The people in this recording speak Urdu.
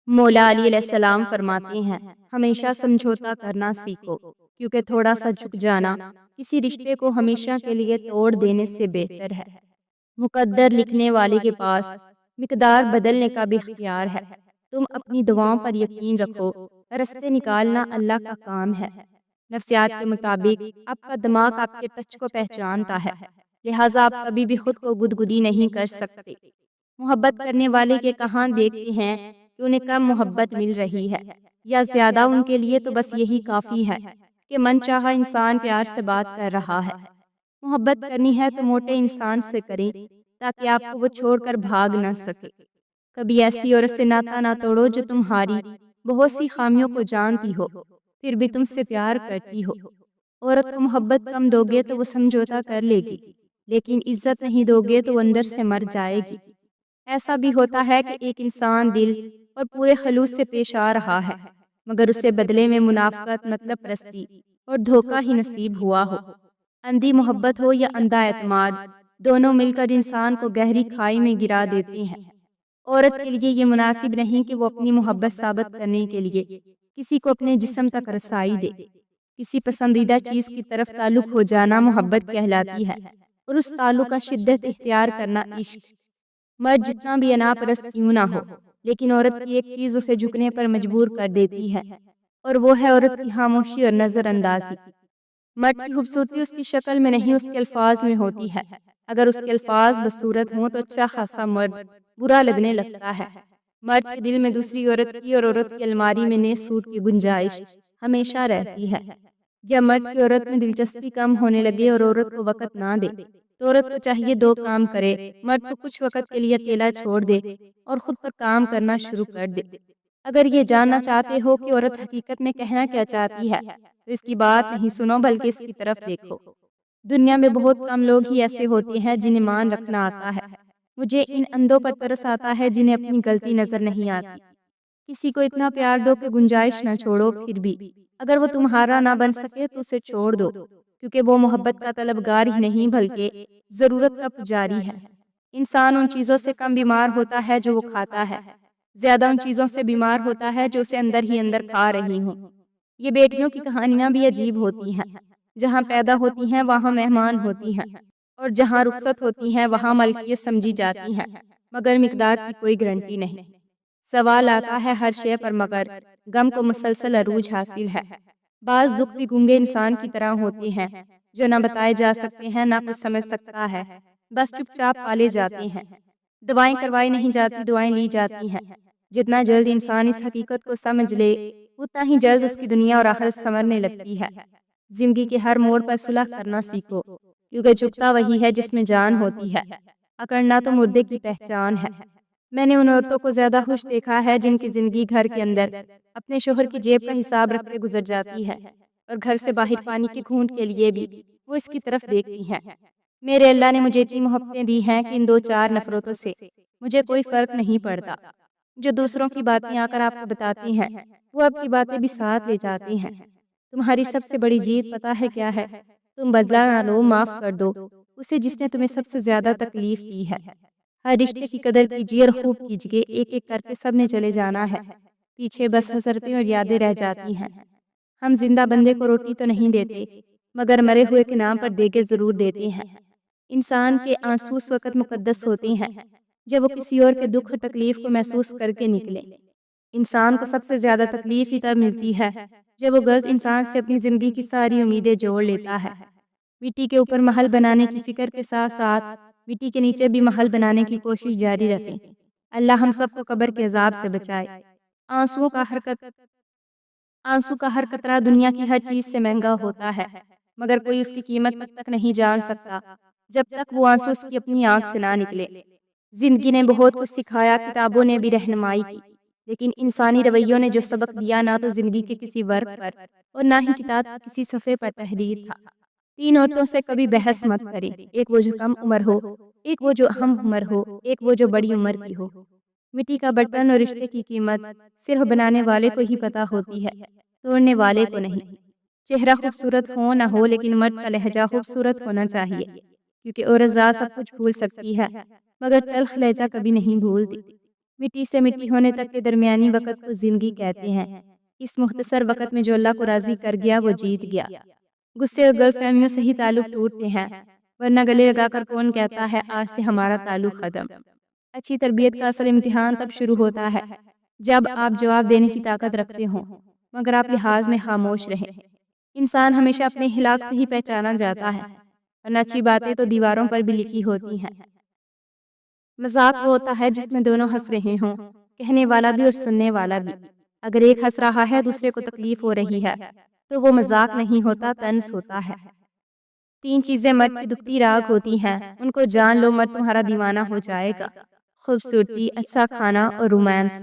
مولا علی علیہ السلام فرماتے ہیں، ہمیشہ سمجھوتا کرنا سیکھو، کیونکہ تھوڑا سا جھک جانا کسی رشتے کو ہمیشہ کے لیے توڑ دینے سے بہتر ہے۔ مقدر لکھنے والے کے پاس مقدار بدلنے کا بھی اختیار ہے۔ تم اپنی دعاؤں پر یقین رکھو، رستے نکالنا اللہ کا کام ہے۔ نفسیات کے مطابق آپ کا دماغ آپ کے ٹچ کو پہچانتا ہے، لہٰذا آپ کبھی بھی خود کو گدگدی نہیں کر سکتے۔ محبت کرنے والے کے کہاں دیکھتے ہیں کہ انہیں کم محبت مل رہی ہے یا زیادہ، ان کے لیے تو بس یہی کافی ہے کہ من چاہا انسان پیار سے بات کر رہا ہے۔ محبت کرنی ہے تو موٹے انسان سے کریں تاکہ آپ کو وہ چھوڑ کر بھاگ نہ سکے۔ کبھی ایسی عورت سے ناتا نہ توڑو جو تمہاری بہت سی خامیوں کو جانتی ہو پھر بھی تم سے پیار کرتی ہو۔ عورت کو محبت کم دو گے تو وہ سمجھوتا کر لے گی، لیکن عزت نہیں دو گے تو وہ اندر سے مر جائے گی۔ ایسا بھی ہوتا ہے کہ ایک انسان دل اور پورے خلوص سے پیش آ رہا ہے، مگر اسے بدلے میں منافقت، مطلب پرستی اور دھوکہ ہی نصیب ہوا ہو۔ اندھی محبت ہو یا اندھا اعتماد، دونوں مل کر انسان کو گہری کھائی میں گرا دیتے ہیں۔ عورت کے لیے یہ مناسب نہیں کہ وہ اپنی محبت ثابت کرنے کے لیے کسی کو اپنے جسم تک رسائی دے۔ کسی پسندیدہ چیز کی طرف تعلق ہو جانا محبت کہلاتی ہے، اور اس تعلق کا شدت اختیار کرنا عشق۔ مرد جتنا بھی انا پرست کیوں نہ ہو، لیکن عورت کی ایک چیز اسے جھکنے پر مجبور کر دیتی ہے، اور وہ ہے عورت کی خاموشی اور نظر اندازی۔ مرد کی خوبصورتی اس کی شکل میں نہیں، اس کے الفاظ میں ہوتی ہے۔ اگر اس کے الفاظ بدصورت ہوں تو اچھا خاصا مرد برا لگنے لگتا ہے۔ مرد کے دل میں دوسری عورت کی اور عورت کی الماری میں نئے سوٹ کی گنجائش ہمیشہ رہتی ہے۔ جب مرد کی عورت میں دلچسپی کم ہونے لگے اور عورت کو وقت نہ دے تو عورت کو چاہیے دو کام کرے۔ مرد کو کچھ وقت کے لیے اکیلا چھوڑ دے اور خود پر کام کرنا شروع کر دے۔ اگر یہ جاننا چاہتے ہو کہ عورت حقیقت میں کہنا کیا چاہتی ہے تو اس کی بات نہیں سنو، بلکہ اس کی طرف دیکھو۔ دنیا میں بہت کم لوگ ہی ایسے ہوتے ہیں جنہیں مان رکھنا آتا ہے۔ مجھے ان اندھوں پر ترس آتا ہے جنہیں اپنی غلطی نظر نہیں آتی۔ کسی کو اتنا پیار دو کہ گنجائش نہ چھوڑو، پھر بھی اگر وہ تمہارا نہ بن سکے تو اسے چھوڑ دو، کیونکہ وہ محبت کا طلبگار ہی نہیں بلکہ ضرورت کا پجاری ہے۔ انسان ان چیزوں سے کم بیمار ہوتا ہے جو وہ کھاتا ہے، زیادہ ان چیزوں سے بیمار ہوتا ہے جو اسے اندر ہی اندر کھا رہی ہوں۔ یہ بیٹیوں کی کہانیاں بھی عجیب ہوتی ہیں۔ جہاں پیدا ہوتی ہیں وہاں مہمان ہوتی ہیں، اور جہاں رخصت ہوتی ہیں وہاں ملکیت سمجھی جاتی ہیں، مگر مقدار کی کوئی گارنٹی نہیں۔ سوال آتا ہے ہر شے پر، مگر غم کو مسلسل عروج حاصل ہے۔ بعض دکھ بھی گونگے انسان کی طرح ہوتے ہیں، جو نہ بتائے جا سکتے ہیں، نہ کوئی سمجھ سکتا ہے، بس چپ چاپ پالے جاتے ہیں۔ دعائیں کروائی نہیں جاتی، دعائیں لی جاتی ہیں۔ جتنا جلد انسان اس حقیقت کو سمجھ لے اتنا ہی جلد اس کی دنیا اور آخرت سنورنے لگتی ہے۔ زندگی کے ہر موڑ پر صلح کرنا سیکھو، کیونکہ جھکتا وہی ہے جس میں جان ہوتی ہے، اکڑنا تو مردے کی پہچان ہے۔ میں نے ان عورتوں کو زیادہ خوش دیکھا ہے جن کی زندگی گھر کے اندر اپنے شوہر کی جیب کا حساب رکھ کے گزر جاتی ہے، اور گھر سے باہر پانی کی گھونٹ کے لیے بھی وہ اس کی طرف دیکھتی ہیں۔ میرے اللہ نے مجھے اتنی محبتیں دی ہیں کہ ان دو چار نفرتوں سے مجھے کوئی فرق نہیں پڑتا۔ جو دوسروں کی باتیں آ کر آپ کو بتاتی ہیں وہ آپ کی باتیں بھی ساتھ لے جاتی ہیں۔ تمہاری سب سے بڑی جیت پتہ ہے کیا ہے؟ تم بدلہ نہ لو، معاف کر دو اسے جس نے تمہیں سب سے زیادہ تکلیف دی ہے۔ ہر رشتے کی قدر کیجیے اور خوب کیجیے، ایک ایک کر کے سب نے چلے جانا ہے، پیچھے بس حسرتیں اور یادیں رہ جاتی ہیں۔ ہم زندہ بندے کو روٹی تو نہیں دیتے، مگر مرے ہوئے کے نام پر دیگے ضرور دیتے ہیں۔ انسان کے آنسو اس وقت مقدس ہوتے ہیں جب وہ کسی اور کے دکھ اور تکلیف کو محسوس کر کے نکلے۔ انسان کو سب سے زیادہ تکلیف ہی تب ملتی ہے جب وہ غلط انسان سے اپنی زندگی کی ساری امیدیں جوڑ لیتا ہے۔ مٹی کے اوپر محل بنانے کی فکر کے ساتھ ساتھ مٹی کے نیچے بھی محل بنانے کی کوشش جاری رکھیں۔ اللہ ہم سب کو قبر کے عذاب سے بچائے۔ آنسو کا ہر قطرہ دنیا کی ہر چیز سے مہنگا ہوتا ہے، مگر کوئی اس کی قیمت تک نہیں جان سکتا جب تک وہ آنسو اس کی اپنی آنکھ سے نہ نکلے۔ زندگی نے بہت کچھ سکھایا، کتابوں نے بھی رہنمائی کی، لیکن انسانی رویوں نے جو سبق دیا نہ تو زندگی کے کسی ورق پر اور نہ ہی کتاب کے کسی صفحے پر تحریر تھا۔ تین عورتوں سے کبھی بحث مت کریں، ایک وہ جو کم عمر ہو، ایک وہ جو ہم عمر ہو، ایک وہ جو بڑی عمر کی ہو۔ مٹی کا برتن اور رشتے کی قیمت صرف بنانے والے کو ہی پتہ ہوتی ہے، توڑنے والے کو نہیں۔ چہرہ خوبصورت ہو نہ ہو، لیکن مرد کا لہجہ خوبصورت ہونا چاہیے، کیونکہ عورت ذات سب کچھ بھول سکتی ہے مگر تلخ لہجہ کبھی نہیں بھولتی۔ مٹی سے مٹی ہونے تک کے درمیانی وقت کو زندگی کہتے ہیں۔ اس مختصر وقت میں جو اللہ کو راضی کر گیا وہ جیت گیا۔ غصے اور غلط فہمیوں سے ہی تعلق ٹوٹتے ہیں، ورنہ گلے لگا کر کون کہتا ہے آج سے ہمارا تعلق ختم۔ اچھی تربیت کا اصل امتحان تب شروع ہوتا ہے جب آپ جواب دینے کی طاقت رکھتے ہوں مگر آپ لحاظ میں خاموش رہیں۔ انسان ہمیشہ اپنے ہلاک سے ہی پہچانا جاتا ہے، ورنہ اچھی باتیں تو دیواروں پر بھی لکھی ہوتی ہیں۔ مذاق وہ ہوتا ہے جس میں دونوں ہنس رہے ہوں، کہنے والا بھی اور سننے والا بھی۔ اگر ایک ہنس رہا ہے دوسرے کو تکلیف ہو رہی ہے تو وہ مذاق نہیں ہوتا، طنز ہوتا ہے۔ تین چیزیں مرد کی دکھتی راگ ہوتی ہیں، ان کو جان لو مرد تمہارا دیوانہ ہو جائے گا: خوبصورتی، اچھا کھانا اور رومانس۔